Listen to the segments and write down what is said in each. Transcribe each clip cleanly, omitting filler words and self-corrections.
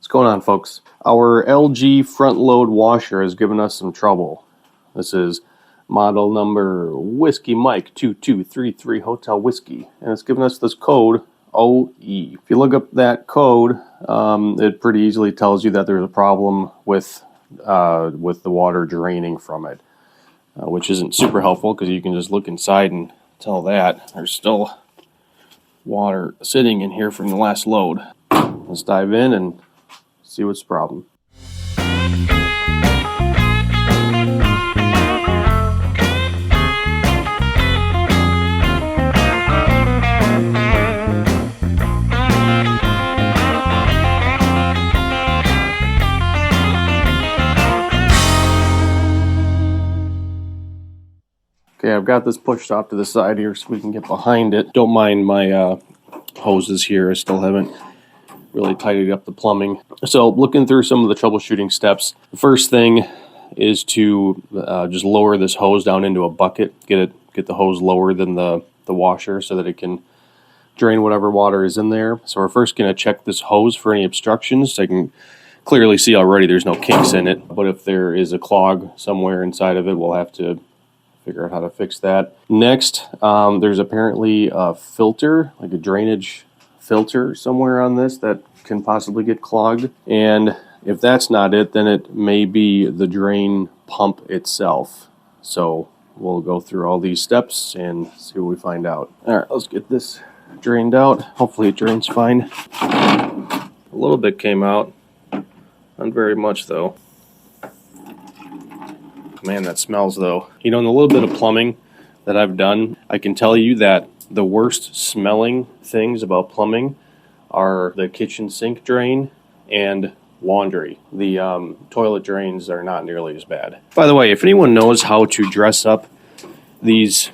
What's going on, folks? Our LG front load washer has given us some trouble. This is model number Whiskey Mike 2233 Hotel Whiskey, and it's given us this code OE. If you look up that code, it pretty easily tells you that there's a problem with the water draining from it, which isn't super helpful because you can just look inside and tell that there's still water sitting in here from the last load. Let's dive in and see what's the problem. Okay, I've got this pushed off to the side here so we can get behind it. Don't mind my hoses here. I still haven't really tidied up the plumbing. So looking through some of the troubleshooting steps, the first thing is to just lower this hose down into a bucket. Get the hose lower than the washer so that it can drain whatever water is in there. So we're first going to check this hose for any obstructions. I can clearly see already there's no kinks in it, but if there is a clog somewhere inside of it, we'll have to figure out how to fix that. Next, there's apparently a filter, like a drainage filter somewhere on this that can possibly get clogged. And if that's not it, then it may be the drain pump itself. So we'll go through all these steps and see what we find out. All right, let's get this drained out. Hopefully it drains fine. A little bit came out, not very much though. Man, that smells though. You know, in the little bit of plumbing that I've done, I can tell you that the worst smelling things about plumbing are the kitchen sink drain and laundry. The toilet drains are not nearly as bad. By the way, if anyone knows how to dress up these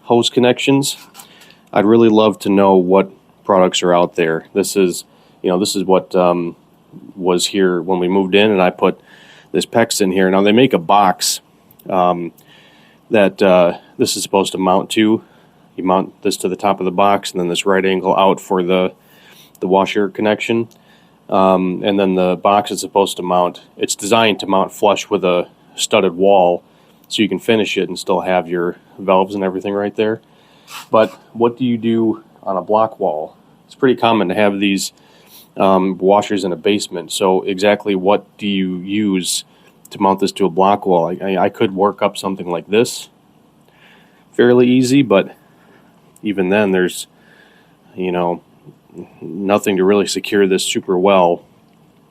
hose connections, I'd really love to know what products are out there. This is what was here when we moved in, and I put this PEX in here. Now they make a box that this is supposed to mount to. You mount this to the top of the box, and then this right angle out for the washer connection. And then the box is supposed to mount, it's designed to mount flush with a studded wall so you can finish it and still have your valves and everything right there. But what do you do on a block wall? It's pretty common to have these washers in a basement. So exactly what do you use to mount this to a block wall? I could work up something like this fairly easy, but even then there's nothing to really secure this super well.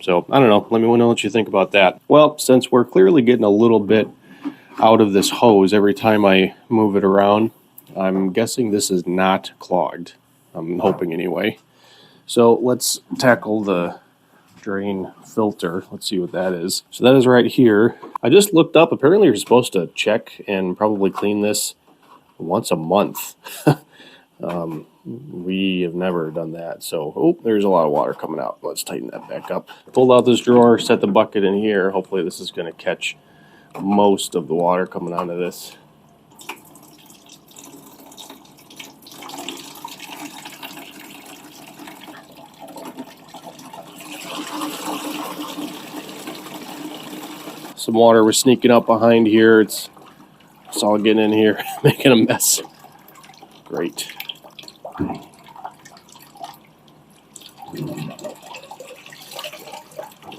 So I don't know, let me know what you think about that. Well, since we're clearly getting a little bit out of this hose every time I move it around, I'm guessing this is not clogged. I'm hoping anyway. So let's tackle the drain filter. Let's see what that is. So that is right here. I just looked up, apparently you're supposed to check and probably clean this once a month. We have never done that. So, there's a lot of water coming out. Let's tighten that back up. Pulled out this drawer, set the bucket in here. Hopefully this is going to catch most of the water coming out of this. Some water was sneaking up behind here. It's all getting in here, making a mess. Great.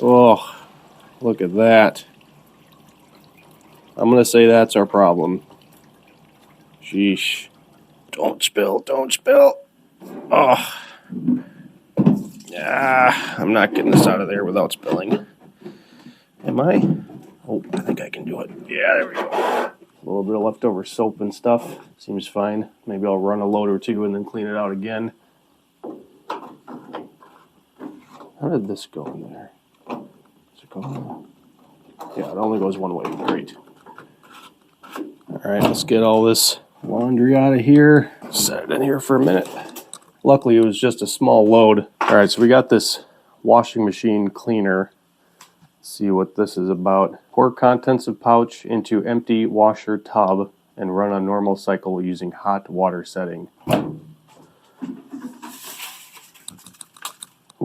Oh, look at that. I'm going to say that's our problem. Sheesh. Don't spill, don't spill. Oh. Yeah, I'm not getting this out of there without spilling. Am I? Oh, I think I can do it. Yeah, there we go. A little bit of leftover soap and stuff. Seems fine. Maybe I'll run a load or two and then clean it out again. How did this go in there? Does it go? Yeah, it only goes one way. Great. Alright, let's get all this laundry out of here. Set it in here for a minute. Luckily, it was just a small load. Alright, so we got this washing machine cleaner. Let's see what this is about. Pour contents of pouch into empty washer tub and run a normal cycle using hot water setting.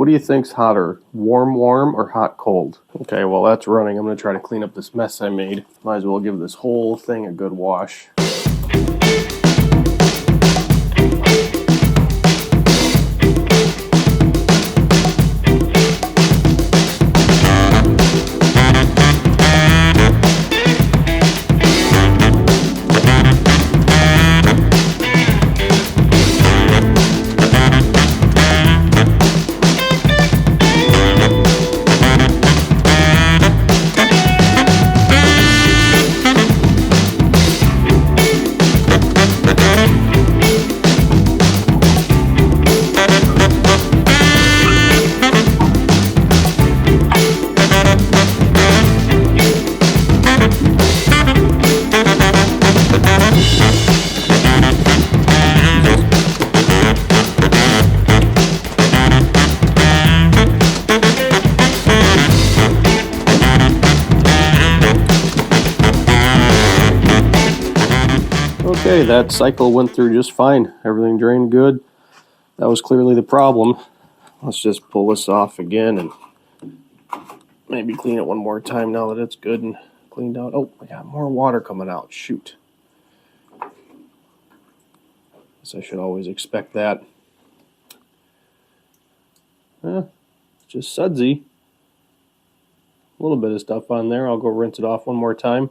What do you think's hotter, warm or hot cold? Okay, well that's running. I'm gonna try to clean up this mess I made. Might as well give this whole thing a good wash. Okay, that cycle went through just fine. Everything drained good. That was clearly the problem. Let's just pull this off again and maybe clean it one more time now that it's good and cleaned out. Oh, I got more water coming out. Shoot. Guess I should always expect that. Just sudsy. A little bit of stuff on there. I'll go rinse it off one more time.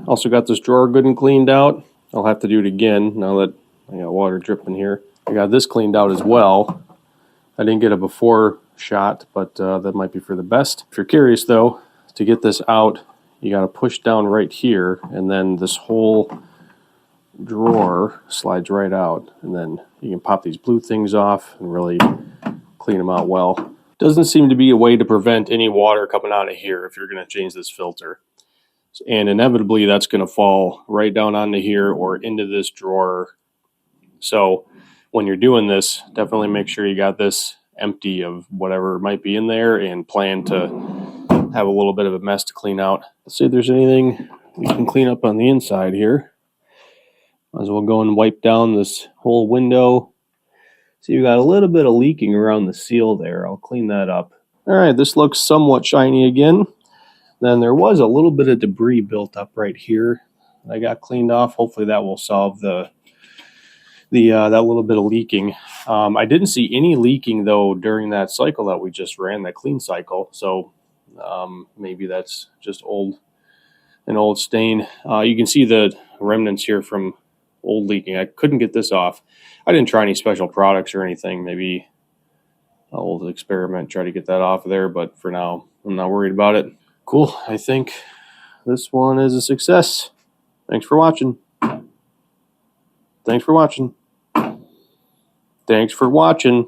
Also got this drawer good and cleaned out. I'll have to do it again now that I got water dripping here. I got this cleaned out as well. I didn't get a before shot, but that might be for the best. If you're curious though, to get this out, you got to push down right here, and then this whole drawer slides right out, and then you can pop these blue things off and really clean them out well. Doesn't seem to be a way to prevent any water coming out of here if you're going to change this filter. And inevitably that's going to fall right down onto here or into this drawer. So when you're doing this, definitely make sure you got this empty of whatever might be in there and plan to have a little bit of a mess to clean out. Let's see if there's anything we can clean up on the inside here. Might as well go and wipe down this whole window. See, we got a little bit of leaking around the seal there. I'll clean that up. All right, this looks somewhat shiny again. Then there was a little bit of debris built up right here. I got cleaned off. Hopefully that will solve that little bit of leaking. I didn't see any leaking though during that cycle that we just ran, that clean cycle. So maybe that's just an old stain. You can see the remnants here from old leaking. I couldn't get this off. I didn't try any special products or anything. Maybe I'll experiment, try to get that off of there. But for now, I'm not worried about it. Cool. I think this one is a success. Thanks for watching. Thanks for watching. Thanks for watching.